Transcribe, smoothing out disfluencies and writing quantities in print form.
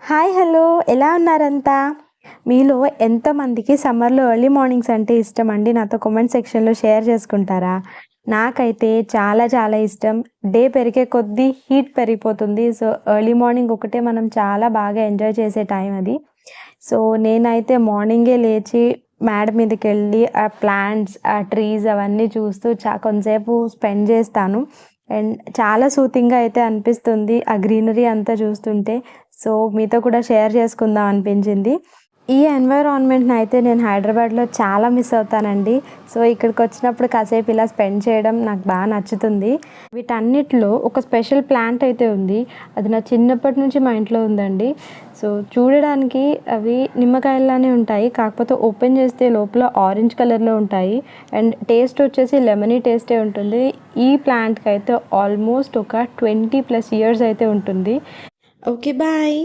Hi hello ఎలా ఉన్నారంతా? మీలో ఎంతమందికి సమ్మర్‌లో ఎర్లీ మార్నింగ్స్ అంటే ఇష్టమండి? నాతో కామెంట్ సెక్షన్‌లో షేర్ చేసుకుంటారా? నాకైతే చాలా చాలా ఇష్టం. డే పెరిగే కొద్దీ హీట్ పెరిగిపోతుంది. సో, ఎర్లీ మార్నింగ్ ఒకటే మనం చాలా బాగా ఎంజాయ్ చేసే టైం అది. సో, నేనైతే మార్నింగే లేచి మేడ మీదకెళ్ళి ఆ ప్లాంట్స్, ఆ ట్రీస్ అవన్నీ చూస్తూ కొంతసేపు స్పెండ్ చేస్తాను. అండ్ చాలా సూతింగ్‌గా అయితే అనిపిస్తుంది. ఆ గ్రీనరీ అంతా చూస్తుంటే. సో, మీతో కూడా షేర్ చేసుకుందాం అనిపించింది. ఈ ఎన్విరాన్మెంట్‌నయితే నేను హైదరాబాద్‌లో చాలా మిస్ అవుతానండి. సో, ఇక్కడికొచ్చినప్పుడు కాసేపు ఇలా స్పెండ్ చేయడం నాకు నచ్చుతుంది. వీటన్నిటిలో ఒక స్పెషల్ ప్లాంట్ అయితే ఉంది. అది నా చిన్నప్పటి నుంచి మా ఇంట్లో ఉందండి. సో, చూడడానికి అవి నిమ్మకాయల్లానే ఉంటాయి. కాకపోతే ఓపెన్ చేస్తే లోపల ఆరెంజ్ కలర్‌లో ఉంటాయి. అండ్ టేస్ట్ వచ్చేసి లెమనీ టేస్టే ఉంటుంది. ఈ ప్లాంట్‌కయితే ఆల్మోస్ట్ ఒక 20+ ఇయర్స్ అయితే ఉంటుంది. ఓకే. బాయ్.